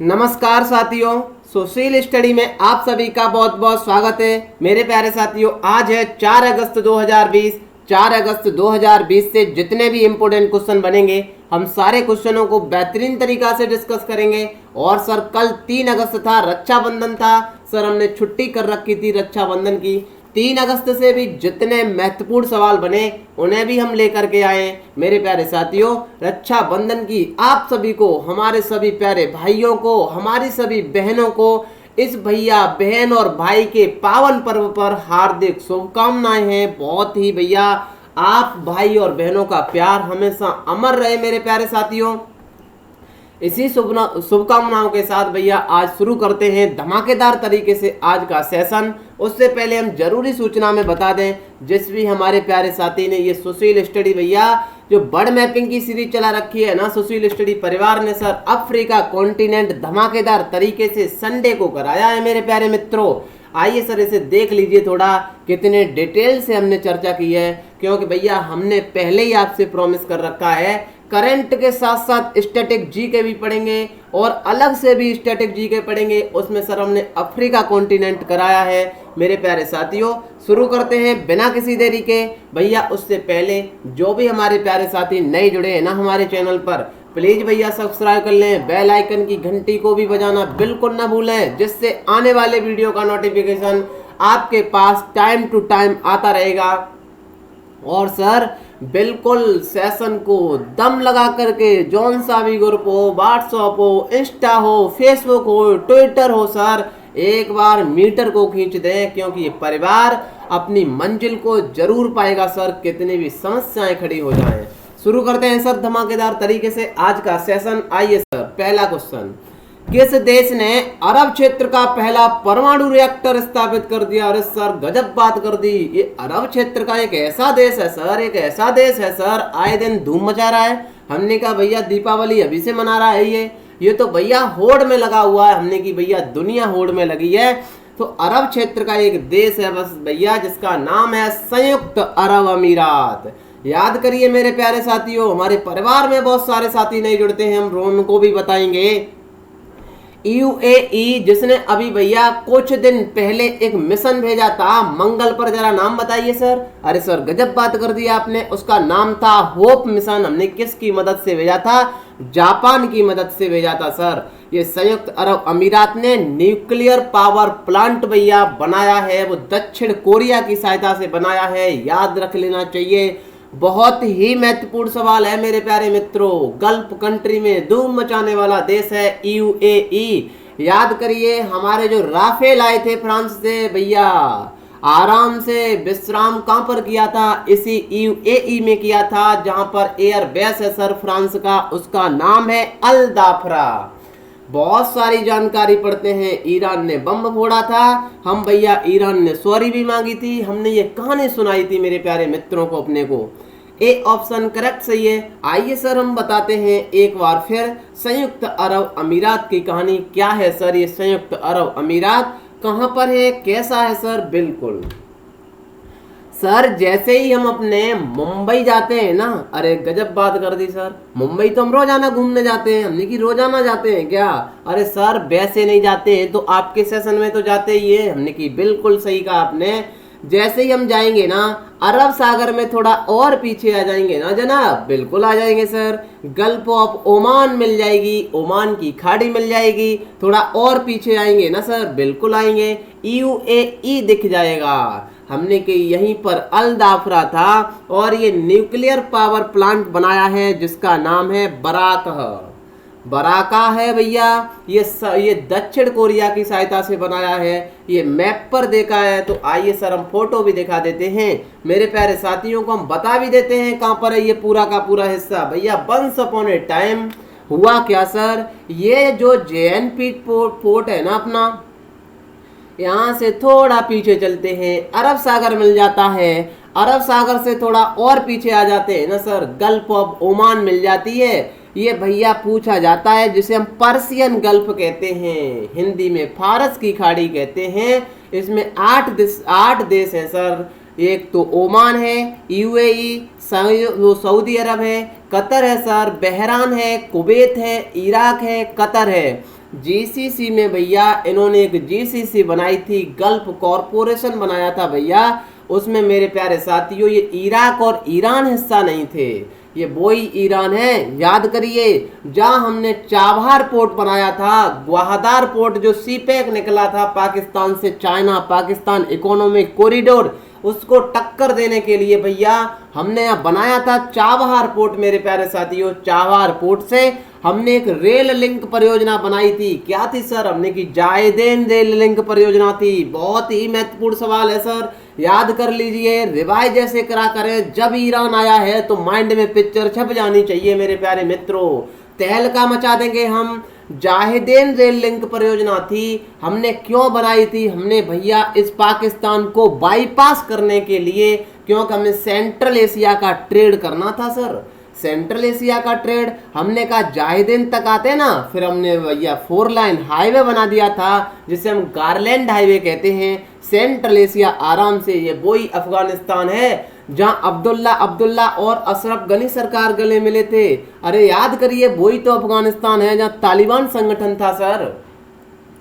नमस्कार साथियों, social study में आप सभी का बहुत बहुत स्वागत है। मेरे प्यारे साथियों, आज है 4 अगस्त 2020। 4 अगस्त 2020 से जितने भी इम्पोर्टेंट क्वेश्चन बनेंगे हम सारे क्वेश्चनों को बेहतरीन तरीका से डिस्कस करेंगे। और सर कल 3 अगस्त था, रक्षाबंधन था। सर हमने छुट्टी कर रखी थी रक्षाबंधन की। 3 अगस्त से भी जितने महत्वपूर्ण सवाल बने उन्हें भी हम लेकर के आए। मेरे प्यारे साथियों, रक्षाबंधन की आप सभी को, हमारे सभी प्यारे भाइयों को, हमारी सभी बहनों को इस भैया बहन और भाई के पावन पर्व पर हार्दिक शुभकामनाएं हैं। बहुत ही भैया आप भाई और बहनों का प्यार हमेशा अमर रहे मेरे प्यारे साथियों। इसी शुभकामनाओं के साथ भैया आज शुरू करते हैं धमाकेदार तरीके से आज का सेशन। उससे पहले हम जरूरी सूचना में बता दें, जिस भी हमारे प्यारे साथी ने ये सोशल स्टडी भैया जो बर्ड मैपिंग की सीरीज चला रखी है ना, सोशल स्टडी परिवार ने सर अफ्रीका कॉन्टिनेंट धमाकेदार तरीके से संडे को कराया है मेरे प्यारे मित्रों। आइए सर इसे देख लीजिए थोड़ा, कितने डिटेल से हमने चर्चा की है। क्योंकि भैया हमने पहले ही आपसे प्रॉमिस कर रखा है, करंट के साथ साथ स्टैटिक जीके भी पढ़ेंगे और अलग से भी स्टैटिक जीके पढ़ेंगे। उसमें सर हमने अफ्रीका कॉन्टिनेंट कराया है मेरे प्यारे साथियों। शुरू करते हैं बिना किसी देरी के। भैया उससे पहले जो भी हमारे प्यारे साथी नए जुड़े हैं ना हमारे चैनल पर, प्लीज भैया सब्सक्राइब कर लें। बेल आइकन की घंटी को भी बजाना बिल्कुल ना भूलें, जिससे आने वाले वीडियो का नोटिफिकेशन आपके पास टाइम टू टाइम आता रहेगा। और सर बिल्कुल सेशन को दम लगा करके जौन सा भी ग्रुप हो, व्हाट्सएप हो, इंस्टा हो, फेसबुक हो, ट्विटर हो, सर एक बार मीटर को खींच दें, क्योंकि ये परिवार अपनी मंजिल को जरूर पाएगा सर, कितनी भी समस्याएं खड़ी हो जाएं। शुरू करते हैं सर धमाकेदार तरीके से आज का सेशन। आइए सर, पहला क्वेश्चन, किस देश ने अरब क्षेत्र का पहला परमाणु रिएक्टर स्थापित कर दिया? अरे सर गजब बात कर दी। ये अरब क्षेत्र का एक ऐसा देश है सर, एक ऐसा देश है सर, आए दिन धूम मचा रहा है। हमने कहा भैया दीपावली अभी से मना रहा है ये तो भैया होड़ में लगा हुआ है। हमने की भैया दुनिया होड़ में लगी है। तो अरब क्षेत्र का एक देश है बस भैया, जिसका नाम है संयुक्त अरब अमीरात। याद करिए मेरे प्यारे साथियों, हमारे परिवार में बहुत सारे साथी नहीं जुड़ते हैं, हम उनको भी बताएंगे। यूएई, जिसने अभी भैया कुछ दिन पहले एक मिशन भेजा था मंगल पर, जरा नाम बताइए सर। अरे सर गजब बात कर दी आपने, उसका नाम था होप मिशन। हमने किसकी मदद से भेजा था? जापान की मदद से भेजा था सर। ये संयुक्त अरब अमीरात ने न्यूक्लियर पावर प्लांट भैया बनाया है, वो दक्षिण कोरिया की सहायता से बनाया है, याद रख लेना चाहिए। बहुत ही महत्वपूर्ण सवाल है मेरे प्यारे मित्रों। गल्फ कंट्री में धूम मचाने वाला देश है यूएई। याद करिए हमारे जो राफेल आए थे फ्रांस से भैया, आराम से विश्राम कहां पर किया था? इसी यूएई में किया था, जहां पर एयर बेस है सर फ्रांस का, उसका नाम है अल दाफरा। बहुत सारी जानकारी पढ़ते हैं। ईरान ने बम फोड़ा था, हम भैया ईरान ने सॉरी भी मांगी थी, हमने ये कहानी सुनाई थी मेरे प्यारे मित्रों को अपने को। ए ऑप्शन करेक्ट सही है। आइए सर हम बताते हैं एक बार फिर संयुक्त अरब अमीरात की कहानी क्या है सर। ये संयुक्त अरब अमीरात कहां पर है, कैसा है सर? बिल्कुल सर, जैसे ही हम अपने मुंबई जाते हैं ना, अरे गजब बात कर दी सर। मुंबई तो हम रोजाना घूमने जाते हैं, हमने कि रोजाना जाते हैं क्या? अरे सर वैसे नहीं जाते हैं तो आपके सेशन में तो जाते ही है। हमने कि बिल्कुल सही कहा आपने। जैसे ही हम जाएंगे ना अरब सागर में, थोड़ा और पीछे आ जाएंगे ना जनाब, बिल्कुल आ जाएंगे सर। गल्फ ऑफ ओमान मिल जाएगी, ओमान की खाड़ी मिल जाएगी। थोड़ा और पीछे आएंगे ना सर, बिल्कुल आएंगे, यूएई दिख जाएगा। हमने कि यहीं पर अल दाफरा था और ये न्यूक्लियर पावर प्लांट बनाया है जिसका नाम है बराका है भैया। ये दक्षिण कोरिया की सहायता से बनाया है। ये मैप पर देखा है तो आइए सर हम फोटो भी दिखा देते हैं मेरे प्यारे साथियों को, हम बता भी देते हैं कहां पर है ये पूरा का पूरा हिस्सा भैया। वंस अपॉन ए टाइम हुआ क्या सर, ये जो जेएनपी पोर्ट है ना अपना, यहाँ से थोड़ा पीछे चलते हैं अरब सागर मिल जाता है। अरब सागर से थोड़ा और पीछे आ जाते हैं ना सर, गल्फ ऑफ ओमान मिल जाती है। ये भैया पूछा जाता है जिसे हम पर्सियन गल्फ कहते हैं, हिंदी में फारस की खाड़ी कहते हैं। इसमें 8 देश हैं सर। एक तो ओमान है, यूएई, सऊदी अरब है, कतर है सर, बहरान है, कुवैत है, इराक है, कतर है। जीसीसी में भैया इन्होंने एक जीसीसी बनाई थी, गल्फ कॉरपोरेशन बनाया था भैया। उसमें मेरे प्यारे साथियों ये इराक और ईरान हिस्सा नहीं थे, ये वो ही ईरान है। याद करिए, जहां हमने चाबहार पोर्ट बनाया था, ग्वादर पोर्ट जो सीपेक निकला था पाकिस्तान से, चाइना पाकिस्तान इकोनॉमिक कॉरिडोर, उसको टक्कर देने के लिए भैया हमने यहाँ बनाया था चाबहार पोर्ट। मेरे प्यारे साथियों, चाबहार पोर्ट से हमने एक रेल लिंक परियोजना बनाई थी। क्या थी सर? हमने की जायदेन रेल लिंक परियोजना थी। बहुत ही महत्वपूर्ण सवाल है सर, याद कर लीजिए, रिवाइज ऐसे करा करें। जब ईरान आया है तो माइंड में पिक्चर छप जानी चाहिए मेरे प्यारे मित्रों। तहलका मचा देंगे हम। जाहिदेन रेल लिंक परियोजना थी, हमने क्यों बनाई थी? हमने भैया इस पाकिस्तान को बाईपास करने के लिए, क्योंकि हमें सेंट्रल एशिया का ट्रेड करना था सर। सेंट्रल एशिया का ट्रेड हमने कहा जाहिदेन तक आते ना, फिर हमने भैया 4 लाइन हाईवे बना दिया था जिसे हम गारलैंड हाईवे कहते हैं। सेंट्रल एशिया आराम से, ये वही अफगानिस्तान है जहां अब्दुल्ला और अशरफ गनी सरकार गले मिले थे। अरे याद करिए, वही तो अफगानिस्तान है जहां तालिबान संगठन था सर।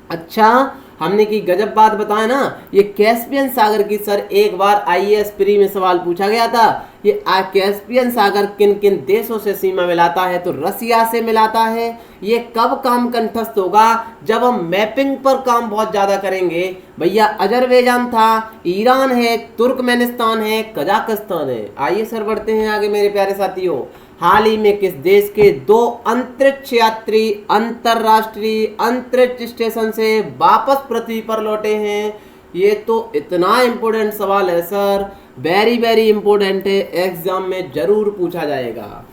अच्छा, हमने की गजब बात बताया ना, ये कैस्पियन सागर की सर एक बार आईएएस प्री में सवाल पूछा गया था। ये कैस्पियन सागर किन किन देशों से सीमा मिलाता है? तो रसिया से मिलाता है। ये कब काम कंठस्थ होगा? जब हम मैपिंग पर काम बहुत ज्यादा करेंगे भैया। अजरबैजान था, ईरान है, तुर्कमेनिस्तान है, कजाकिस्तान है। आइए सर बढ़ते हैं आगे मेरे प्यारे साथियों। हाल ही में किस देश के 2 अंतरिक्ष यात्री अंतरराष्ट्रीय अंतरिक्ष स्टेशन से वापस पृथ्वी पर लौटे हैं? ये तो इतना इम्पोर्टेंट सवाल है सर, वेरी वेरी इम्पोर्टेंट है, एग्जाम में जरूर पूछा जाएगा।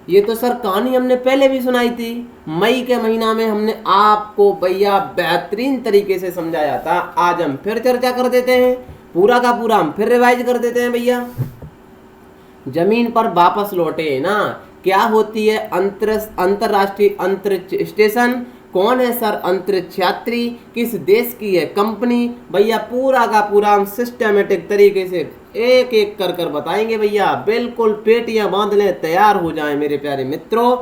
ये तो सर कहानी हमने पहले भी सुनाई थी, मई के महीना में हमने आपको भैया बेहतरीन तरीके से समझाया था। आज हम फिर चर्चा कर देते हैं, पूरा का पूरा हम फिर रिवाइज कर देते हैं भैया। जमीन पर वापस लौटे ना, क्या होती है अंतरराष्ट्रीय अंतरिक्ष स्टेशन? कौन है सर अंतरिक्ष यात्री? किस देश की है कंपनी? भैया पूरा का पूरा हम सिस्टमेटिक तरीके से एक एक कर कर बताएंगे भैया। बिल्कुल पेटियां बांध लें, तैयार हो जाएं मेरे प्यारे मित्रों।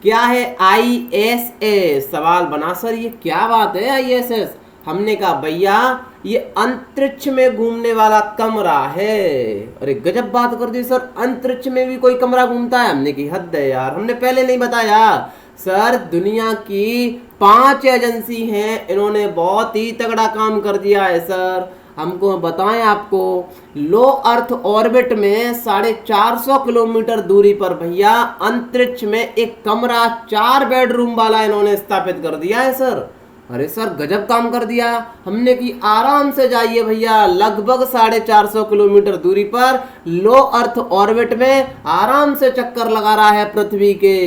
क्या है आईएसएस? सवाल बना सर ये क्या बात है आईएसएस? हमने कहा भैया ये अंतरिक्ष में घूमने वाला कमरा है। अरे गजब बात कर दी सर, अंतरिक्ष में भी कोई कमरा घूमता है? हमने की हद है यार, हमने पहले नहीं बताया सर। दुनिया की 5 एजेंसी हैं, इन्होंने बहुत ही तगड़ा काम कर दिया है सर। हमको बताएं आपको, लो अर्थ ऑर्बिट में 450 किलोमीटर दूरी पर भैया अंतरिक्ष में एक कमरा 4 बेडरूम वाला इन्होंने स्थापित कर दिया है सर। अरे सर गजब काम कर दिया। हमने की आराम से जाइए भैया, लगभग 450 किलोमीटर दूरी पर लो अर्थ ऑर्बिट में आराम से चक्कर लगा रहा है पृथ्वी के।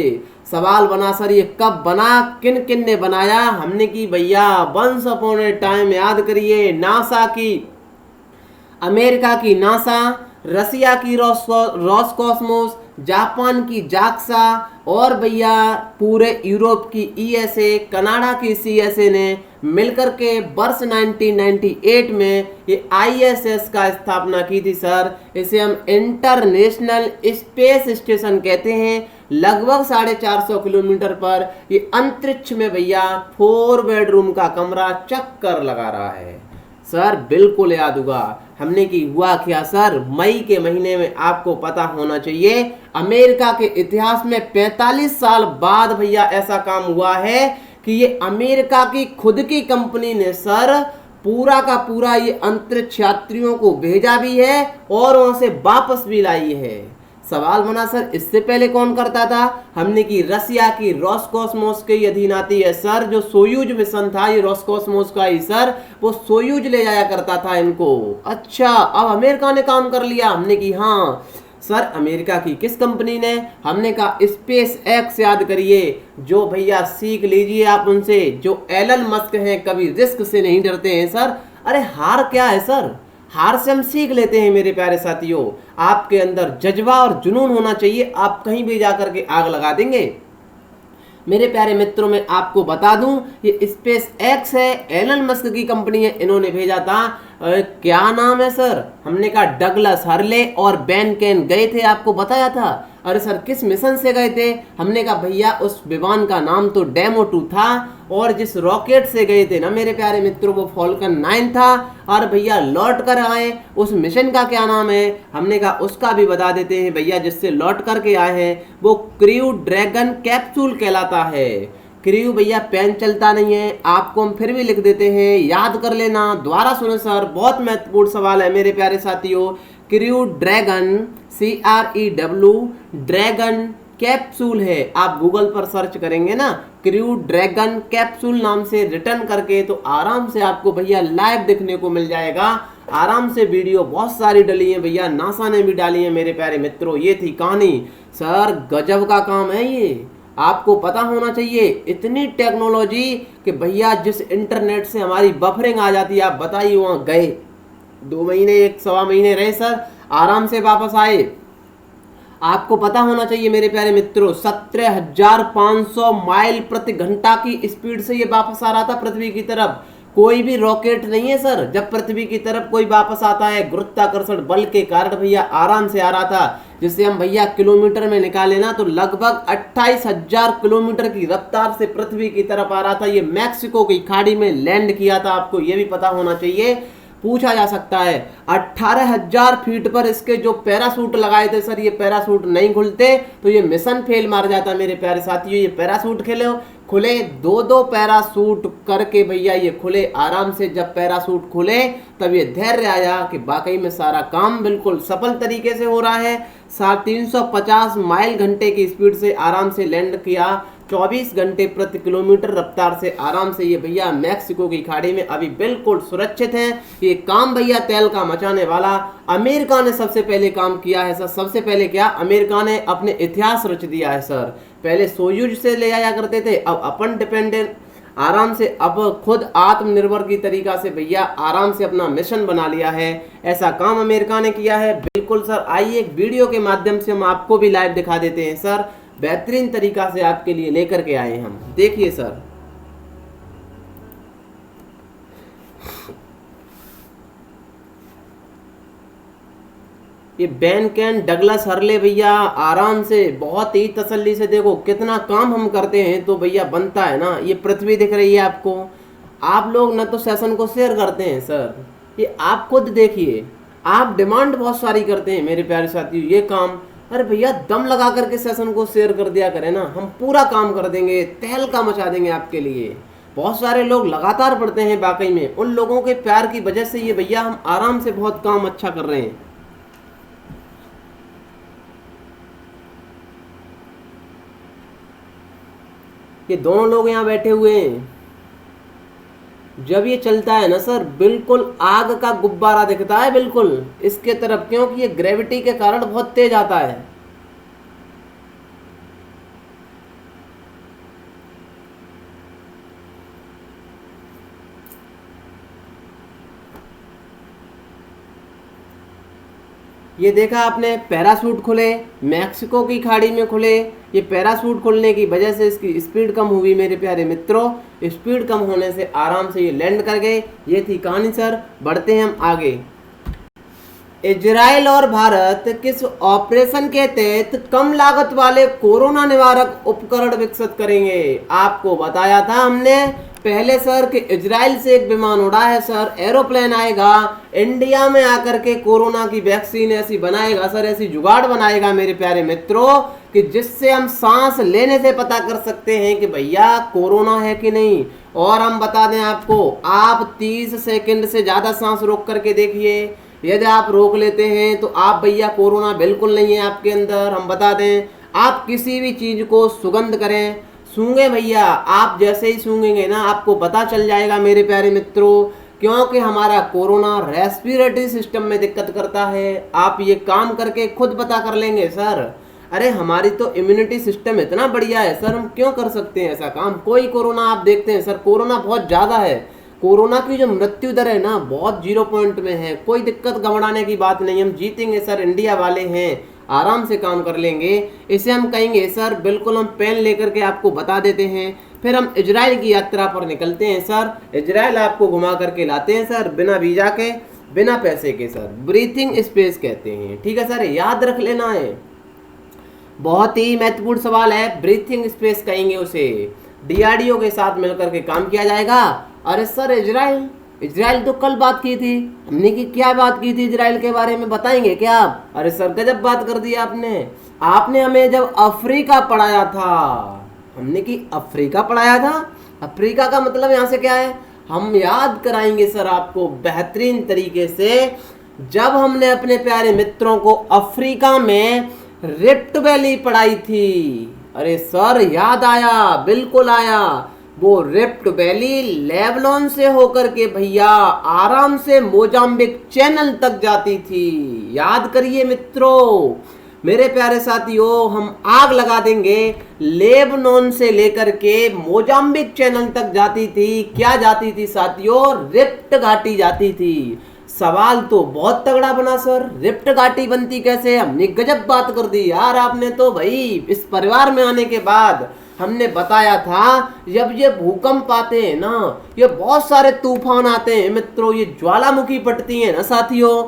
सवाल बना सर ये कब बना, किन किन ने बनाया? हमने की भैया वंस अपॉन ए टाइम, याद करिए, नासा की, अमेरिका की नासा, रसिया की रोसकॉस्मोस, जापान की जाक्सा और भैया पूरे यूरोप की ईएसए, कनाडा की सीएसए ने मिलकर के वर्ष 1998 में ये आईएसएस का स्थापना की थी सर। इसे हम इंटरनेशनल स्पेस स्टेशन कहते हैं। लगभग 450 किलोमीटर पर ये अंतरिक्ष में भैया 4 बेडरूम का कमरा चक्कर लगा रहा है सर। बिल्कुल याद होगा। हमने की हुआ क्या सर, मई के महीने में आपको पता होना चाहिए, अमेरिका के इतिहास में 45 साल बाद भैया ऐसा काम हुआ है कि ये अमेरिका की खुद की कंपनी ने सर पूरा का पूरा ये अंतरिक्ष यात्रियों को भेजा भी है और वहां से वापस भी लाई है। सवाल बना सर इससे पहले कौन करता था? हमने की रसिया की रोसकॉस्मोस के अधीन आती है सर। जो सोयूज मिशन था ये रोसकॉस्मोस का ही सर, वो सोयूज ले जाया करता था इनको। अच्छा, अब अमेरिका ने काम कर लिया। हमने की हाँ सर, अमेरिका की किस कंपनी ने? हमने कहा स्पेस एक्स। याद करिए, जो भैया सीख लीजिए आप उनसे, जो एलन मस्क हैं, कभी रिस्क से नहीं डरते हैं सर। अरे हार क्या है सर, हार से हम सीख लेते हैं मेरे प्यारे साथियों। आपके अंदर जज्बा और जुनून होना चाहिए, आप कहीं भी जाकर के आग लगा देंगे। मेरे प्यारे मित्रों, मैं आपको बता दूं ये स्पेस एक्स है, एलन मस्क की कंपनी है, इन्होंने भेजा था क्या नाम है सर? हमने कहा डगलस हर्ले और बेन केन गए थे, आपको बताया था। अरे सर किस मिशन से गए थे? हमने कहा भैया उस विमान का नाम तो डेमो 2 था, और जिस रॉकेट से गए थे ना मेरे प्यारे मित्रों वो फॉल्कन 9 था। और भैया लौट कर आए, उस मिशन का क्या नाम है? हमने कहा उसका भी बता देते हैं भैया, जिससे लौट करके आए हैं वो क्रू ड्रैगन कैप्सूल कहलाता है। क्रू भैया पेन चलता नहीं है, आपको हम फिर भी लिख देते हैं, याद कर लेना। दोबारा सुनो सर, बहुत महत्वपूर्ण सवाल है मेरे प्यारे साथियों। Crew dragon CREW dragon capsule है। आप गूगल पर सर्च करेंगे ना क्रू ड्रैगन कैप्सूल नाम से रिटर्न करके, तो आराम से आपको भैया लाइव देखने को मिल जाएगा। आराम से वीडियो बहुत सारी डली है भैया, नासा ने भी डाली है मेरे प्यारे मित्रों। ये थी कहानी सर, गजब का काम है ये, आपको पता होना चाहिए। इतनी टेक्नोलॉजी कि भैया जिस इंटरनेट से हमारी बफरिंग आ जाती है, आप बताइए वहाँ गए 2 महीने 1 सवा महीने रहे सर, आराम से वापस आए। आपको पता होना चाहिए मेरे प्यारे मित्रों 17,500 माइल प्रति घंटा की स्पीड से ये वापस आ रहा था पृथ्वी की तरफ। कोई भी रॉकेट नहीं है सर, जब पृथ्वी की तरफ कोई वापस आता है गुरुत्वाकर्षण बल के कारण भैया आराम से आ रहा था। जिससे हम भैया किलोमीटर में निकाले ना तो लगभग 28,000 किलोमीटर की रफ्तार से पृथ्वी की तरफ आ रहा था। ये मैक्सिको की खाड़ी में लैंड किया था, आपको ये भी पता होना चाहिए, पूछा जा सकता है। 18,000 फीट पर इसके जो पैरासूट लगाए थे सर, ये पैरासूट नहीं खुलते तो ये मिशन फेल मार जाता मेरे प्यारे साथियों। ये पैरासूट खुले 2-2 पैरासूट करके भैया ये खुले आराम से। जब पैरासूट खुले तब ये धैर्य आया कि वाकई में सारा काम बिल्कुल सफल तरीके से हो रहा है। 350 माइल घंटे की स्पीड से आराम से लैंड किया, 24 घंटे प्रति किलोमीटर रफ्तार से आराम से ये भैया मैक्सिको की खाड़ी में अभी बिल्कुल सुरक्षित हैं। ये काम भैया तेल का मचाने वाला अमेरिका ने सबसे पहले काम किया है सर। सबसे पहले क्या, अमेरिका ने अपने इतिहास रच दिया है सर। पहले सोयूज से ले आया करते थे, अब अपन डिपेंडेंट आराम से, अब खुद आत्मनिर्भर की तरीका से भैया आराम से अपना मिशन बना लिया है। ऐसा काम अमेरिका ने किया है बिल्कुल सर। आइए एक वीडियो के माध्यम से हम आपको भी लाइव दिखा देते हैं सर, बेहतरीन तरीका से आपके लिए लेकर के आए हम, देखिए सर। ये बेन केन डगलस हर्ले भैया आराम से बहुत ही तसल्ली से, देखो कितना काम हम करते हैं तो भैया बनता है ना। ये पृथ्वी दिख रही है आपको, आप लोग ना तो सेशन को शेयर करते हैं सर, ये आप खुद देखिए, आप डिमांड बहुत सारी करते हैं मेरे प्यारे साथियों ये काम। अरे भैया दम लगा करके सेशन को शेयर कर दिया करें ना, हम पूरा काम कर देंगे, तहलका मचा देंगे आपके लिए। बहुत सारे लोग लगातार पढ़ते हैं वाकई में, उन लोगों के प्यार की वजह से ये भैया हम आराम से बहुत काम अच्छा कर रहे हैं। ये दोनों लोग यहाँ बैठे हुए हैं, जब ये चलता है ना सर बिल्कुल आग का गुब्बारा दिखता है बिल्कुल इसके तरफ, क्योंकि ये ग्रेविटी के कारण बहुत तेज आता है। ये देखा आपने, पैराशूट खुले, मैक्सिको की खाड़ी में खुले। ये पैराशूट खुलने की वजह से इसकी स्पीड कम हुई मेरे प्यारे मित्रों। स्पीड कम होने से आराम से ये लैंड कर गए। ये थी कहानी सर, बढ़ते हैं हम आगे। इजराइल और भारत किस ऑपरेशन के तहत कम लागत वाले कोरोना निवारक उपकरण विकसित करेंगे? आपको बताया था हमने पहले सर कि इजराइल से एक विमान उड़ा है सर, एरोप्लेन आएगा इंडिया में आकर के कोरोना की वैक्सीन ऐसी बनाएगा सर, ऐसी जुगाड़ बनाएगा मेरे प्यारे मित्रों कि जिससे हम सांस लेने से पता कर सकते हैं कि भैया कोरोना है कि नहीं। और हम बता दें आपको, आप 30 सेकंड से ज़्यादा सांस रोक करके देखिए, यदि आप रोक लेते हैं तो आप भैया कोरोना बिल्कुल नहीं है आपके अंदर। हम बता दें, आप किसी भी चीज़ को सुगंध करें, सूंघे भैया, आप जैसे ही सूंघेंगे ना आपको पता चल जाएगा मेरे प्यारे मित्रों, क्योंकि हमारा कोरोना रेस्पिरेटरी सिस्टम में दिक्कत करता है। आप ये काम करके खुद पता कर लेंगे सर। अरे हमारी तो इम्यूनिटी सिस्टम इतना बढ़िया है सर, हम क्यों कर सकते हैं ऐसा काम। कोई कोरोना आप देखते हैं सर, कोरोना बहुत ज़्यादा है, कोरोना की जो मृत्यु दर है ना बहुत 0 पॉइंट में है। कोई दिक्कत घबराने की बात नहीं, हम जीतेंगे सर, इंडिया वाले हैं, आराम से काम कर लेंगे। इसे हम कहेंगे सर, बिल्कुल हम पेन लेकर के आपको बता देते हैं फिर हम इजराइल की यात्रा पर निकलते हैं सर। इजराइल आपको घुमा करके लाते हैं सर, बिना वीजा के, बिना पैसे के सर। ब्रीथिंग स्पेस कहते हैं, ठीक है सर, याद रख लेना है, बहुत ही महत्वपूर्ण सवाल है। ब्रीथिंग स्पेस कहेंगे उसे। डीआरडीओ के साथ मिलकर के काम किया जाएगा। अरे सर इजराइल तो कल बात की थी हमने, की क्या बात की थी इजराइल के बारे में, बताएंगे क्या आप? अरे सर गजब बात कर दी आपने हमें जब अफ्रीका पढ़ाया था, हमने की अफ्रीका पढ़ाया था। अफ्रीका का मतलब यहाँ से क्या है, हम याद कराएंगे सर आपको बेहतरीन तरीके से। जब हमने अपने प्यारे मित्रों को अफ्रीका में रिफ्ट वैली पढ़ाई थी, अरे सर याद आया, बिल्कुल आया। वो रिफ्ट वैली लेबनान से होकर के भैया आराम से मोजाम्बिक चैनल तक जाती थी। याद करिए मित्रों, मेरे प्यारे साथियों, हम आग लगा देंगे। लेबनान से लेकर के मोजाम्बिक चैनल तक जाती थी। क्या जाती थी साथियों? रिफ्ट घाटी जाती थी। सवाल तो बहुत तगड़ा बना सर, रिफ्ट घाटी बनती कैसे? हमने गजब बात कर दी यार आपने तो भाई। इस परिवार में आने के बाद हमने बताया था, जब ये भूकंप आते हैं ना, ये बहुत सारे तूफान आते हैं मित्रों, ये ज्वालामुखी फटती हैं ना साथियों।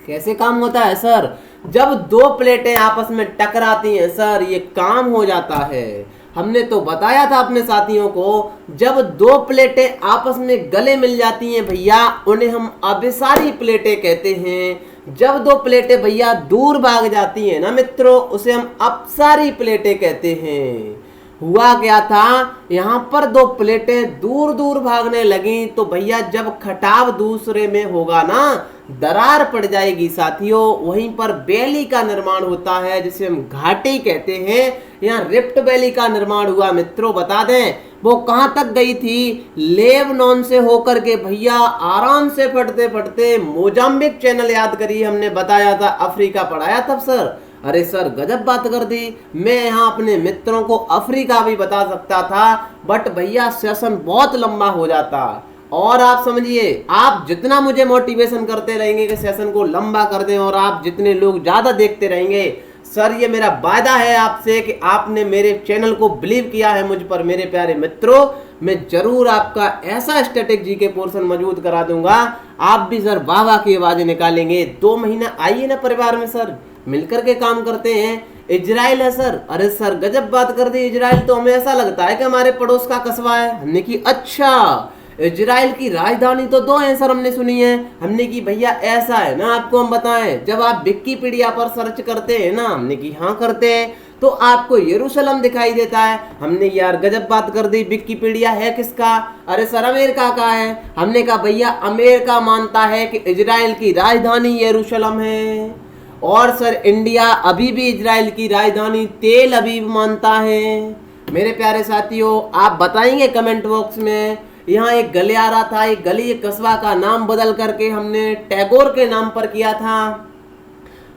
कैसे काम होता है सर? जब दो प्लेटें आपस में टकराती हैं सर, ये काम हो जाता है। हमने तो बताया था अपने साथियों को, जब दो प्लेटें आपस में गले मिल जाती हैं भैया, उन्हें हम अभिसारी प्लेटें कहते हैं। जब दो प्लेटें भैया दूर भाग जाती हैं ना मित्रों, उसे हम अपसारी प्लेटें कहते हैं। हुआ क्या था, यहाँ पर दो प्लेटें दूर दूर भागने लगी तो भैया जब खटाव दूसरे में होगा ना, दरार पड़ जाएगी साथियों। वहीं पर वैली का निर्माण होता है जिसे हम घाटी कहते हैं। यहाँ रिफ्ट वैली का निर्माण हुआ मित्रों, बता दें वो कहाँ तक गई थी? लेबनान से होकर के भैया आराम से फटते फटते मोजाम्बिक चैनल, याद करिए हमने बताया था, अफ्रीका पढ़ाया तब सर। अरे सर गजब बात कर दी। मैं यहाँ अपने मित्रों को अफ्रीका भी बता सकता था, बट भैया सेशन बहुत लंबा हो जाता। और आप समझिए, आप जितना मुझे मोटिवेशन करते रहेंगे कि सेशन को लंबा कर दें, और आप जितने लोग ज्यादा देखते रहेंगे सर, ये मेरा वादा है आपसे कि आपने मेरे चैनल को बिलीव किया है मुझ पर मेरे प्यारे मित्रों, मैं जरूर आपका ऐसा स्टैटिक जी के पोर्शन मौजूद करा दूंगा। आप भी सर वाह वाह की आवाजें निकालेंगे। 2 महीना आइए ना परिवार में सर, मिलकर के काम करते हैं। इजराइल है सर, अरे सर गजब बात कर दी। इजराइल तो हमें ऐसा लगता है कि हमारे पड़ोस का कस्बा है। हमने की अच्छा, इजराइल की राजधानी तो 2 हैं सर, हमने सुनी है। हमने की भैया ऐसा है ना, आपको हम बताएं, जब आप विकिपीडिया पर सर्च करते हैं ना, हमने की हाँ करते हैं, तो आपको यरूशलेम दिखाई देता है। हमने यार गजब बात कर दी, विकिपीडिया है किसका? अरे सर अमेरिका का है। हमने कहा भैया अमेरिका मानता है कि इजराइल की राजधानी यरूशलेम है, और सर इंडिया अभी भी इजराइल की राजधानी तेल अवीव मानता है। मेरे प्यारे साथियों, आप बताएंगे कमेंट बॉक्स में। यहाँ एक गलियारा था, एक गली, एक कस्बा का नाम बदल करके हमने टैगोर के नाम पर किया था।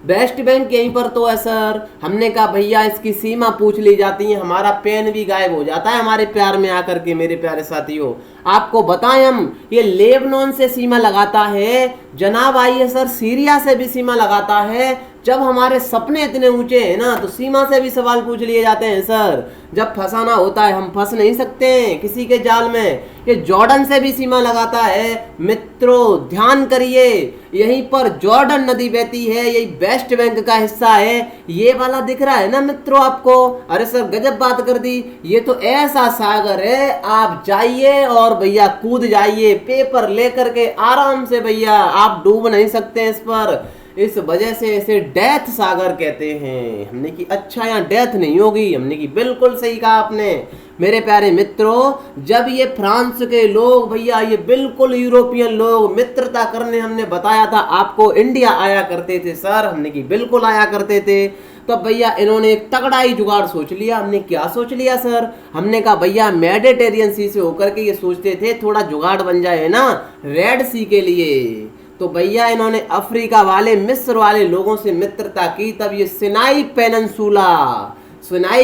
वेस्ट बैंक यहीं पर तो है सर। हमने कहा भैया इसकी सीमा पूछ ली जाती है, हमारा पेन भी गायब हो जाता है हमारे प्यार में आकर के। मेरे प्यारे साथियों, आपको बताएं हम, ये लेबनान से सीमा लगाता है जनाब, आइए सर सीरिया से भी सीमा लगाता है। जब हमारे सपने इतने ऊंचे हैं ना, तो सीमा से भी सवाल पूछ लिए जाते हैं सर। जब फंसाना होता है, हम फंस नहीं सकते किसी के जाल में। ये जॉर्डन से भी सीमा लगाता है मित्रों, ध्यान करिए, यहीं पर जॉर्डन नदी बहती है, यही वेस्ट बैंक का हिस्सा है। ये वाला दिख रहा है ना मित्रों आपको? अरे सर गजब बात कर दी। ये तो ऐसा सागर है, आप जाइए और भैया कूद जाइए पेपर लेकर के आराम से, भैया आप डूब नहीं सकते इस पर। इस वजह से इसे डेथ सागर कहते हैं। हमने की अच्छा, यहाँ डेथ नहीं होगी। हमने की बिल्कुल सही कहा आपने। मेरे प्यारे मित्रों, जब ये फ्रांस के लोग भैया, ये बिल्कुल यूरोपियन लोग मित्रता करने, हमने बताया था आपको, इंडिया आया करते थे सर। हमने की बिल्कुल आया करते थे। तो भैया इन्होंने एक तगड़ा ही जुगाड़ सोच लिया। हमने क्या सोच लिया सर? हमने कहा भैया मेडिटेरियन सी से होकर के ये सोचते थे थोड़ा जुगाड़ बन जाए ना रेड सी के लिए। तो भैया इन्होंने अफ्रीका वाले, मिस्र वाले लोगों से मित्रता की। तब ये सिनाई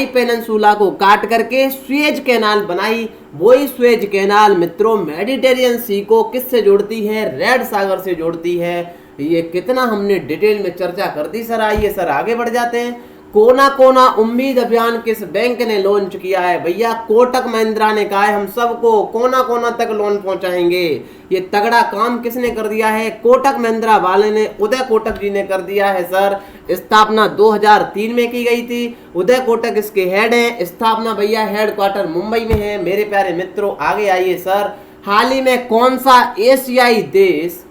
पेनिनसुला को काट करके स्वेज कैनाल बनाई। वही स्वेज कैनाल मित्रों मेडिटेरियन सी को किससे जोड़ती है? रेड सागर से जोड़ती है। ये कितना हमने डिटेल में चर्चा कर दी सर। आइए सर आगे बढ़ जाते हैं। कोना कोना उम्मीद अभियान किस बैंक ने लॉन्च किया है? भैया कोटक महिंद्रा ने कहा है हम सबको कोना कोना तक लोन पहुंचाएंगे। ये तगड़ा काम किसने कर दिया है? कोटक महिंद्रा वाले ने, उदय कोटक जी ने कर दिया है सर। स्थापना 2003 में की गई थी। उदय कोटक इसके हेड हैं। स्थापना भैया हेडक्वार्टर मुंबई में है। मेरे प्यारे मित्रों आगे आइए सर। हाल ही में कौन सा एशियाई देश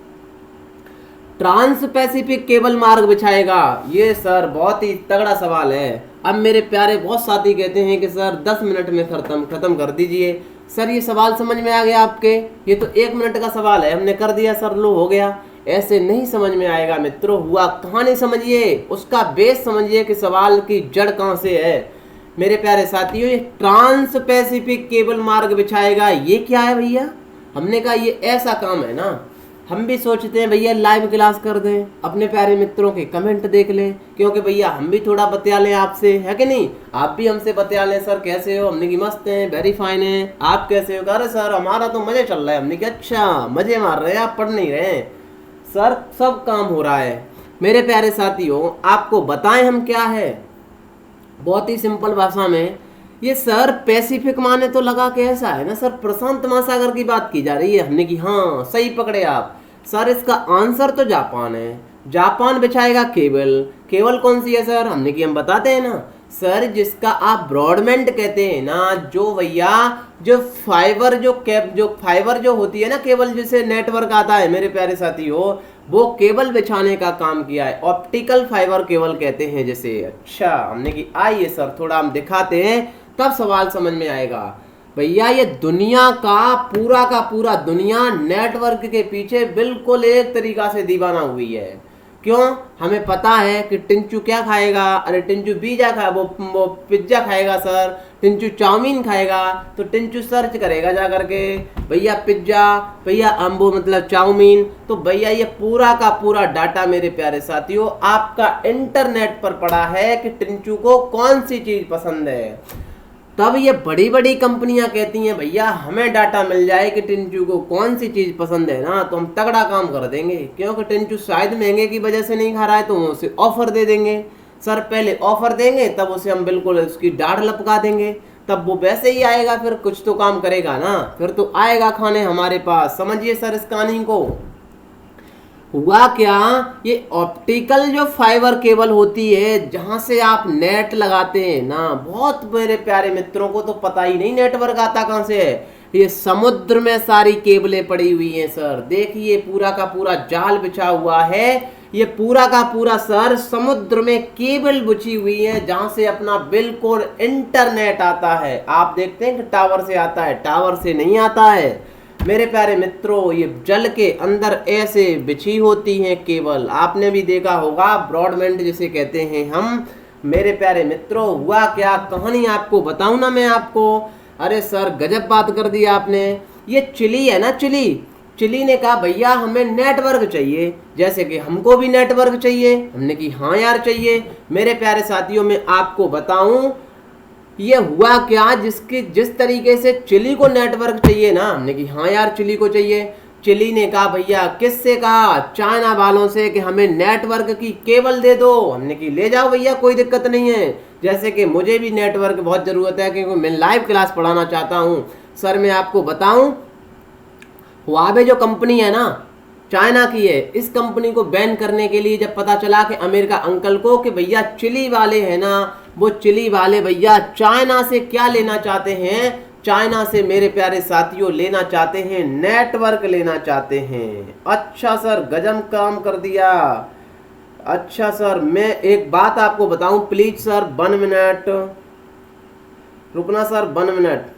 ट्रांस पैसिफिक केबल मार्ग बिछाएगा? ये सर बहुत ही तगड़ा सवाल है। अब मेरे प्यारे बहुत साथी कहते हैं कि सर 10 मिनट में खत्म कर दीजिए। सर ये सवाल समझ में आ गया आपके? ये तो 1 मिनट का सवाल है, हमने कर दिया सर, लो हो गया। ऐसे नहीं समझ में आएगा मित्रों। हुआ कहानी समझिए, उसका बेस समझिए कि सवाल की जड़ कहाँ से है। मेरे प्यारे साथियों ये ट्रांस पैसिफिक केबल मार्ग बिछाएगा, ये क्या है भैया? हमने कहा ये ऐसा काम है ना, हम भी सोचते हैं भैया लाइव क्लास कर दें, अपने प्यारे मित्रों के कमेंट देख लें, क्योंकि भैया हम भी थोड़ा बतिया लें आपसे, है कि नहीं? आप भी हमसे बतिया लें, सर कैसे हो? हमने की मस्त हैं, वेरी फाइन है। आप कैसे हो? अरे सर हमारा तो मजे चल रहा है। हमने कहा अच्छा मजे मार रहे हैं, आप पढ़ नहीं रहे हैं सर, सब काम हो रहा है। मेरे प्यारे साथियों आपको बताएं हम क्या है, बहुत ही सिंपल भाषा में। ये सर पैसिफिक माने तो लगा के ऐसा है ना सर, प्रशांत महासागर की बात की जा रही है। हमने की हाँ सही पकड़े आप सर, इसका आंसर तो जापान है। Japan बिछाएगा cable. केबल कौन सी है सर? हमने की हम बताते हैं ना सर, जिसका आप ब्रॉडबैंड कहते हैं ना, जो भैया जो फाइबर जो होती है ना केबल, जिसे नेटवर्क आता है मेरे प्यारे साथियों, वो केबल बिछाने का काम किया है। ऑप्टिकल फाइबर केबल कहते हैं जिसे। अच्छा हमने की आइए सर थोड़ा हम दिखाते हैं, तब सवाल समझ में आएगा। भैया ये दुनिया का पूरा दुनिया नेटवर्क के पीछे बिल्कुल एक तरीका से दीवाना हुई है। क्यों? हमें पता है कि टिंचू क्या खाएगा? अरे टिंचू पिज्जा खा वो पिज्जा खाएगा सर। टिंचू चाउमीन खाएगा तो टिंचू सर्च करेगा जा करके भैया पिज्जा, भैया अम्बो मतलब चाउमीन। तो भैया ये पूरा का पूरा डाटा मेरे प्यारे साथियों आपका इंटरनेट पर पड़ा है कि टिंचू को कौन सी चीज पसंद है। तब ये बड़ी बड़ी कंपनियां कहती हैं भैया हमें डाटा मिल जाए कि टिंचू को कौन सी चीज पसंद है ना, तो हम तगड़ा काम कर देंगे। क्योंकि टिंचू शायद महंगे की वजह से नहीं खा रहा है, तो उसे ऑफर दे देंगे सर। पहले ऑफर देंगे तब उसे हम बिल्कुल उसकी डांट लपका देंगे, तब वो वैसे ही आएगा, फिर कुछ तो काम करेगा ना, फिर तो आएगा खाने हमारे पास। समझिए सर इस कहानी को। हुआ क्या, ये ऑप्टिकल जो फाइबर केबल होती है जहां से आप नेट लगाते हैं ना, बहुत मेरे प्यारे मित्रों को तो पता ही नहीं नेटवर्क आता कहां से है। ये समुद्र में सारी केबलें पड़ी हुई हैं सर। देखिए पूरा का पूरा जाल बिछा हुआ है। ये पूरा का पूरा सर समुद्र में केबल बिछी हुई है जहां से अपना बिल्कुल इंटरनेट आता है। आप देखते हैं कि टावर से आता है, टावर से नहीं आता है मेरे प्यारे मित्रों। ये जल के अंदर ऐसे बिछी होती हैं केबल, आपने भी देखा होगा, ब्रॉडबैंड जिसे कहते हैं हम। मेरे प्यारे मित्रों हुआ क्या, कहानी आपको बताऊं ना मैं आपको। अरे सर गजब बात कर दी आपने। ये चिली है ना, चिली ने कहा भैया हमें नेटवर्क चाहिए, जैसे कि हमको भी नेटवर्क चाहिए। हमने की हाँ यार चाहिए। मेरे प्यारे साथियों मैं आपको बताऊं ये हुआ क्या, जिस तरीके से चिली को नेटवर्क चाहिए ना, हमने कि हाँ यार चिली को चाहिए। चिली ने कहा भैया, किससे कहा? चाइना वालों से कि हमें नेटवर्क की केबल दे दो। हमने कि ले जाओ भैया कोई दिक्कत नहीं है। जैसे कि मुझे भी नेटवर्क बहुत ज़रूरत है क्योंकि मैं लाइव क्लास पढ़ाना चाहता हूँ सर। मैं आपको बताऊँ हुआवे जो कंपनी है ना, चाइना की है, इस कंपनी को बैन करने के लिए जब पता चला कि अमेरिका अंकल को कि भैया चिली वाले हैं ना, वो चिली वाले भैया चाइना से क्या लेना चाहते हैं? चाइना से मेरे प्यारे साथियों लेना चाहते हैं नेटवर्क लेना चाहते हैं। अच्छा सर गजब काम कर दिया। अच्छा सर मैं एक बात आपको बताऊं, प्लीज सर 1 मिनट रुकना सर, 1 मिनट।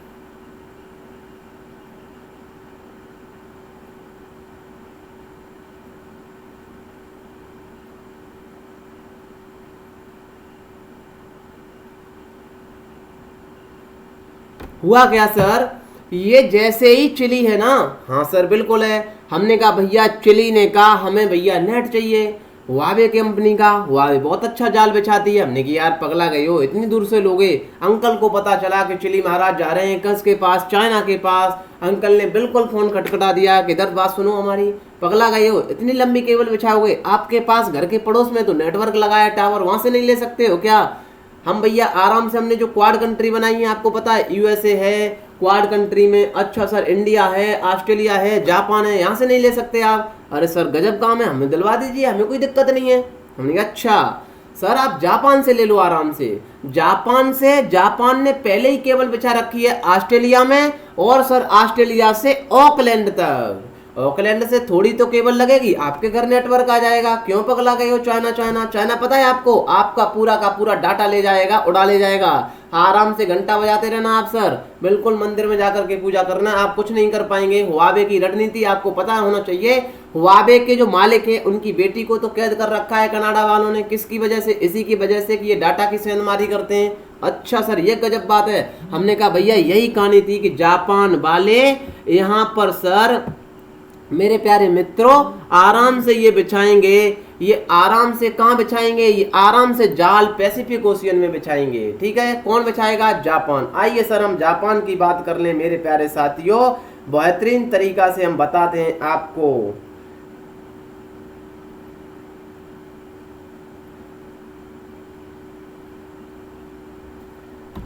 हुआ क्या सर, ये जैसे ही चिली है ना, हाँ सर बिल्कुल है। हमने कहा भैया, चिली ने कहा हमें भैया नेट चाहिए। हुआवे कंपनी का, हुआवे बहुत अच्छा जाल बिछाती है। हमने कि यार पगला गए हो, इतनी दूर से लोगे। अंकल को पता चला कि चिली महाराज जा रहे हैं कस के पास, चाइना के पास। अंकल ने बिल्कुल फोन खटखटा दिया कि इधर बात सुनो हमारी, पगला गए हो, इतनी लंबी केबल बिछाओगे? आपके पास घर के पड़ोस में तो नेटवर्क लगाया टावर, वहां से नहीं ले सकते हो क्या? हम भैया आराम से हमने जो क्वाड कंट्री बनाई है, आपको पता है यूएसए है क्वाड कंट्री में, अच्छा सर इंडिया है, ऑस्ट्रेलिया है, जापान है, यहाँ से नहीं ले सकते आप? अरे सर गजब काम है, हमें दिलवा दीजिए, हमें कोई दिक्कत नहीं है। हमने कहा अच्छा सर आप जापान से ले लो आराम से। जापान ने पहले ही केबल बिछा रखी है ऑस्ट्रेलिया में, और सर ऑस्ट्रेलिया से ऑकलैंड तक। ऑकलैंड से थोड़ी तो केबल लगेगी, आपके घर नेटवर्क आ जाएगा। क्यों पगला गए हो चाइना पता है आपको, आपका पूरा का पूरा डाटा ले जाएगा, उड़ा ले जाएगा। आराम से घंटा बजाते रहना आप सर, बिल्कुल मंदिर में जाकर के पूजा करना, आप कुछ नहीं कर पाएंगे। हुआवे की रणनीति आपको पता होना चाहिए। हुआवे के जो मालिक है उनकी बेटी को तो कैद कर रखा है कनाडा वालों ने, किसकी वजह से? इसी की वजह से कि ये डाटा की सेंधमारी करते हैं। अच्छा सर ये गजब बात है। हमने कहा भैया यही कहानी थी कि जापान वाले यहाँ पर सर मेरे प्यारे मित्रों आराम से ये बिछाएंगे। ये आराम से कहाँ बिछाएंगे? ये आराम से जाल पैसिफिक ओशियन में बिछाएंगे। ठीक है, कौन बिछाएगा? जापान। आइए सर हम जापान की बात कर लें मेरे प्यारे साथियों, बेहतरीन तरीका से हम बताते हैं आपको।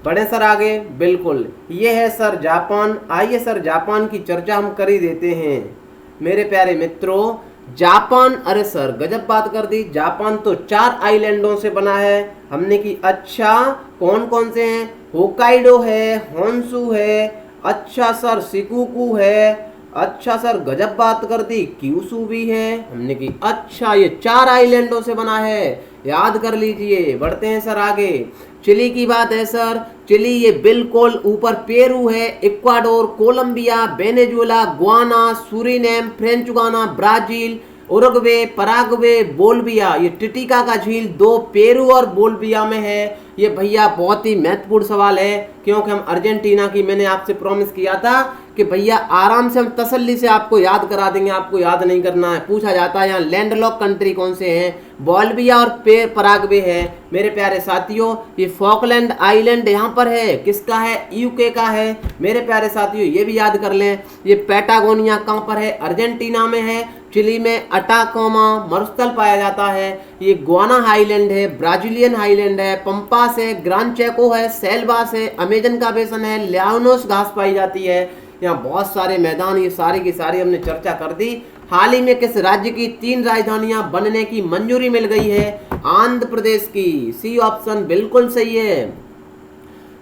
बढ़े सर आगे, बिल्कुल ये है सर जापान। आइए सर जापान की चर्चा हम कर ही देते हैं मेरे प्यारे मित्रों। जापान, अरे सर गजब बात कर दी। जापान तो 4 आइलैंडों से बना है। हमने की अच्छा कौन कौन से हैं? होकाइडो है, होन्शु है, अच्छा सर शिकुकु है, अच्छा सर गजब बात कर दी क्यूशु भी है। हमने की अच्छा ये 4 आइलैंडों से बना है, याद कर लीजिए। बढ़ते हैं सर आगे। चिली की बात है सर, चिली ये बिल्कुल ऊपर पेरू है, Ecuador, Colombia, Venezuela, Guyana, Suriname, French Guiana, Brazil, Uruguay, Paraguay, Bolivia. ये टिटिका का झील 2 पेरू और बोल्विया में है। ये भैया बहुत ही महत्वपूर्ण सवाल है, क्योंकि हम अर्जेंटीना की मैंने आपसे प्रॉमिस किया था कि भैया आराम से हम तसल्ली से आपको याद करा देंगे, आपको याद नहीं करना है। पूछा जाता है यहाँ लैंडलॉक कंट्री कौन से हैं? बोल्विया और पराग्वे है मेरे प्यारे साथियों। ये फॉकलैंड आइलैंड यहाँ पर है, किसका है? यूके का है मेरे प्यारे साथियों, ये भी याद कर लें। ये पैटागोनिया कहाँ पर है? अर्जेंटीना में है। चिली में अटाकोमा मरुस्थल पाया जाता है। ये गुआना हाईलैंड है, ब्राजीलियन हाईलैंड है, पंपास है, ग्रांड चेको है, सेल्वास है, अमेजन का बेसन है, ल्यानोस घास पाई जाती है। यहाँ बहुत सारे मैदान, ये सारी की सारी हमने चर्चा कर दी। हाल ही में किस राज्य की 3 राजधानियां बनने की मंजूरी मिल गई है? आंध्र प्रदेश की। सी ऑप्शन बिल्कुल सही है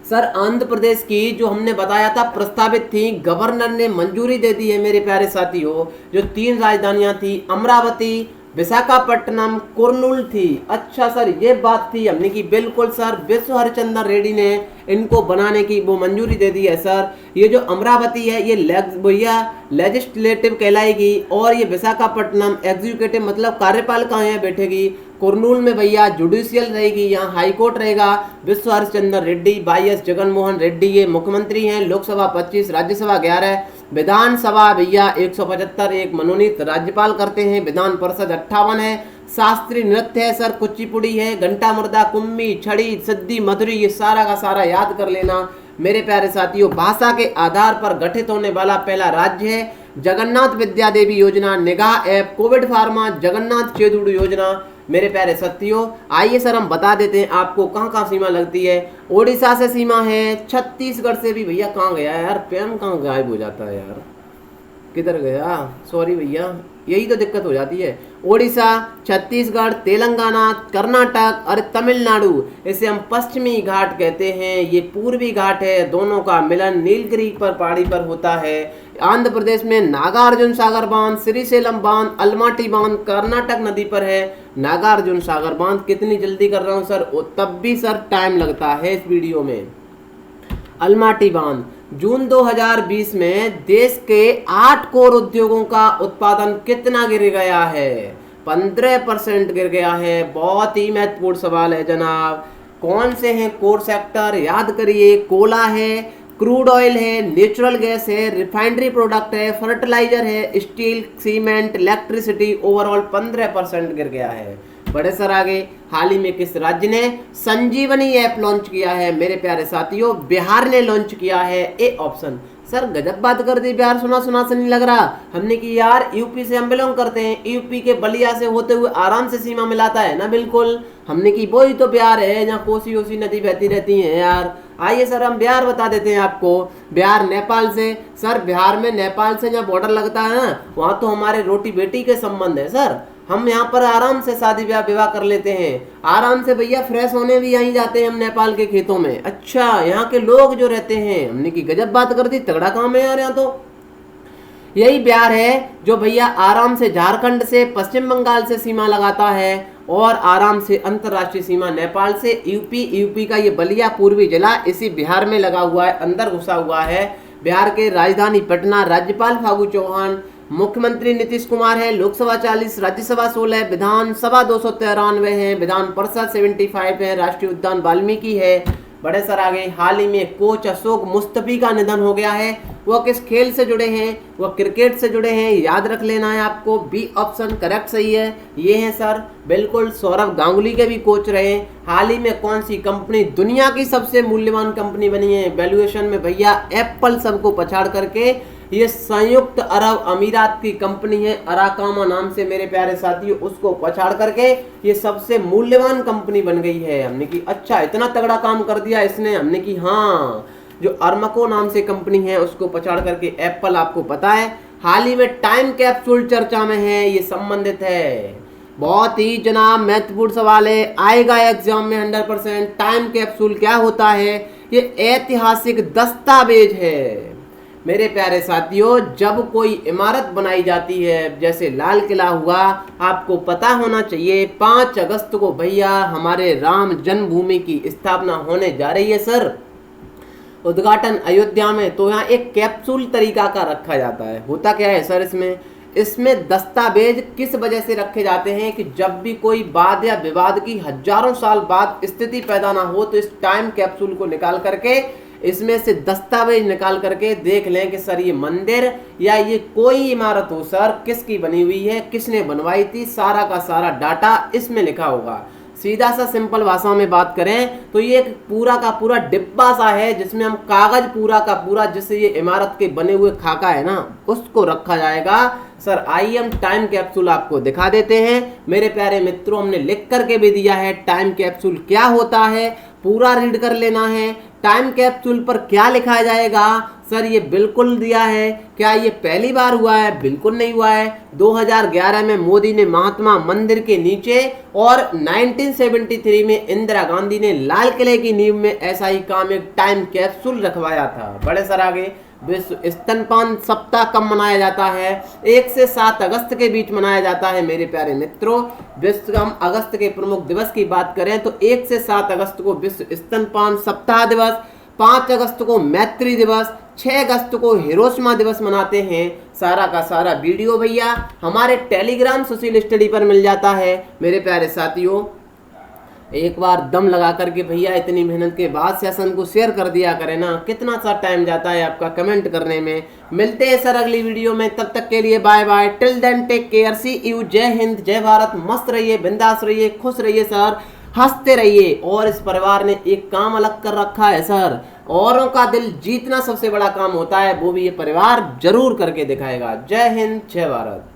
सर। आंध्र प्रदेश की जो हमने बताया था प्रस्तावित थी, गवर्नर ने मंजूरी दे दी है मेरे प्यारे साथियों। जो 3 राजधानियां थी, अमरावती, विशाखापट्टनम, कुर्नूल थी। अच्छा सर ये बात थी हमने की, बिल्कुल सर विश्व हरिचंद्र रेड्डी ने इनको बनाने की वो मंजूरी दे दी है सर। ये जो अमरावती है ये भैया लेजिस्लेटिव कहलाएगी, और ये विशाखापट्टनम एग्जीक्यूटिव मतलब कार्यपालिका यहाँ बैठेगी। कुर्नूल में भैया जुडिशियल रहेगी, यहाँ हाई कोर्ट रहेगा। विश्व हरिचंद्र रेड्डी, वाईएस जगनमोहन रेड्डी ये मुख्यमंत्री हैं। लोकसभा 25, राज्यसभा 11, विधानसभा भैया 175 एक मनोनीत राज्यपाल करते हैं। विधान परिषद 58 है। शास्त्रीय नृत्य है सर, कुचिपुड़ी है, घंटा मुर्दा, कुम्मी, छड़ी, सिद्धि, मधुरी, ये सारा का सारा याद कर लेना मेरे प्यारे साथियों। भाषा के आधार पर गठित होने वाला पहला राज्य है। जगन्नाथ विद्या देवी योजना, निगाह ऐप, कोविड फार्मा, जगन्नाथ चेदुड़ योजना मेरे प्यारे साथियों। आइए सर हम बता देते हैं आपको कहाँ कहाँ सीमा लगती है। ओडिशा से सीमा है, छत्तीसगढ़ से भी। भैया कहाँ गया यार पेन, कहाँ गायब हो जाता है यार, किधर गया? सॉरी भैया, यही तो दिक्कत हो जाती है। ओडिशा, छत्तीसगढ़, तेलंगाना, कर्नाटक और तमिलनाडु, इसे हम पश्चिमी घाट कहते हैं। ये पूर्वी घाट है, दोनों का मिलन नीलगिरी पर पहाड़ी पर होता है। आंध्र प्रदेश में नागार्जुन सागर बांध, श्रीशैलम बांध, अलमाटी बांध कर्नाटक नदी पर है। नागार्जुन सागर बांध, कितनी जल्दी कर रहा हूँ सर, तब भी सर टाइम लगता है इस वीडियो में। अलमाटी बांध, जून 2020 में देश के 8 कोर उद्योगों का उत्पादन कितना गिर गया है? 15% गिर गया है। बहुत ही महत्वपूर्ण सवाल है जनाब। कौन से हैं कोर सेक्टर? याद करिए, कोला है, क्रूड ऑयल है, नेचुरल गैस है, रिफाइनरी प्रोडक्ट है, फर्टिलाइजर है, स्टील, सीमेंट, इलेक्ट्रिसिटी। ओवरऑल 15% गिर गया है। बड़े सर आगे, हाल ही में किस राज्य ने संजीवनी ऐप लॉन्च किया है मेरे प्यारे साथियों? बिहार ने लॉन्च किया है। ए ऑप्शन सर गजब बात कर दी, बिहार सुना सुना से नहीं लग रहा। हमने कि यार यूपी से हम बिलोंग करते हैं, यूपी के बलिया से होते हुए आराम से सीमा मिलाता है ना, बिल्कुल। हमने कि वही तो बिहार है जहाँ कोसी ओसी नदी बहती रहती है यार। आइए सर हम बिहार बता देते हैं आपको। बिहार नेपाल से, सर बिहार में नेपाल से जहाँ बॉर्डर लगता है ना, वहाँ तो हमारे रोटी बेटी के संबंध है सर। हम यहाँ पर आराम से शादी ब्याह विवाह कर लेते हैं, आराम से भैया फ्रेश होने भी यहीं जाते हैं हम नेपाल के खेतों में। अच्छा, यहाँ के लोग जो रहते हैं, हमने की गजब बात कर दी, तगड़ा काम है यार। यहाँ तो यही बिहार है जो भैया आराम से झारखंड से पश्चिम बंगाल से सीमा लगाता है और आराम से अंतर्राष्ट्रीय सीमा नेपाल से। यूपी का ये बलिया पूर्वी जिला इसी बिहार में लगा हुआ है, अंदर घुसा हुआ है। बिहार के राजधानी पटना, राज्यपाल फागू चौहान, मुख्यमंत्री नीतीश कुमार है, लोकसभा 40, राज्यसभा 16, विधानसभा 293 है, विधान परिषद 75 है, राष्ट्रीय उद्यान वाल्मीकि है। बड़े सर आगे, हाल ही में कोच अशोक मुस्तफी का निधन हो गया है। वह किस खेल से जुड़े हैं? वह क्रिकेट से जुड़े हैं, याद रख लेना है आपको। बी ऑप्शन करेक्ट सही है, ये है सर बिल्कुल। सौरव गांगुली के भी कोच रहे। हाल ही में कौन सी कंपनी दुनिया की सबसे मूल्यवान कंपनी बनी है वैल्यूएशन में भैया? एप्पल सबको पछाड़ करके ये संयुक्त अरब अमीरात की कंपनी है, अराकामा नाम से मेरे प्यारे साथियों, उसको पछाड़ करके ये सबसे मूल्यवान कंपनी बन गई है। हमने की अच्छा इतना तगड़ा काम कर दिया इसने। हमने की हाँ, जो अरमको नाम से कंपनी है उसको पछाड़ करके एप्पल, आपको पता है। हाल ही में टाइम कैप्सूल चर्चा में है, ये संबंधित है। बहुत ही जनाब महत्वपूर्ण सवाल है, आएगा एग्जाम में 100%। टाइम कैप्सूल क्या होता है? ये ऐतिहासिक दस्तावेज है मेरे प्यारे साथियों। जब कोई इमारत बनाई जाती है, जैसे लाल किला हुआ, आपको पता होना चाहिए 5 अगस्त को भैया हमारे राम जन्मभूमि की स्थापना होने जा रही है सर, उद्घाटन अयोध्या में। तो यहाँ एक कैप्सूल तरीका का रखा जाता है। होता क्या है सर इसमें दस्तावेज किस वजह से रखे जाते हैं कि जब भी कोई वाद या विवाद की हजारों साल बाद स्थिति पैदा ना हो, तो इस टाइम कैप्सूल को निकाल करके इसमें से दस्तावेज निकाल करके देख लें कि सर ये मंदिर या ये कोई इमारत हो सर, किसकी बनी हुई है, किसने बनवाई थी, सारा का सारा डाटा इसमें लिखा होगा। सीधा सा सिंपल भाषा में बात करें तो ये एक पूरा का पूरा डिब्बा सा है जिसमें हम कागज पूरा का पूरा, जिससे ये इमारत के बने हुए खाका है ना, उसको रखा जाएगा सर। आइए हम टाइम कैप्सूल आपको दिखा देते हैं मेरे प्यारे मित्रों। हमने लिख करके भी दिया है टाइम कैप्सूल क्या होता है, पूरा रीड कर लेना है। टाइम कैप्सूल पर क्या लिखा जाएगा सर, ये बिल्कुल दिया है। क्या ये पहली बार हुआ है? बिल्कुल नहीं हुआ है। 2011 में मोदी ने महात्मा मंदिर के नीचे और 1973 में इंदिरा गांधी ने लाल किले की नींव में ऐसा ही काम एक टाइम कैप्सूल रखवाया था। बड़े सर आगे, विश्व स्तनपान सप्ताह कब मनाया जाता है? 1 से 7 अगस्त के बीच मनाया जाता है मेरे प्यारे मित्रों। विश्व हम अगस्त के प्रमुख दिवस की बात करें तो 1 से 7 अगस्त को विश्व स्तनपान सप्ताह दिवस, 5 अगस्त को मैत्री दिवस, 6 अगस्त को हिरोशिमा दिवस मनाते हैं। सारा का सारा वीडियो भैया हमारे टेलीग्राम सोशल स्टडी पर मिल जाता है मेरे प्यारे साथियों। एक बार दम लगा करके भैया इतनी मेहनत के बाद सेशन को शेयर कर दिया करें ना, कितना सा टाइम जाता है आपका कमेंट करने में। मिलते हैं सर अगली वीडियो में, तब तक के लिए bye bye, till then take care, see you, जय हिंद, जय भारत। मस्त रहिए, बिंदास रहिए, खुश रहिए सर, हंसते रहिए। और इस परिवार ने एक काम अलग कर रखा है सर, औरों का दिल जीतना सबसे बड़ा काम होता है, वो भी ये परिवार जरूर करके दिखाएगा। जय हिंद, जय भारत।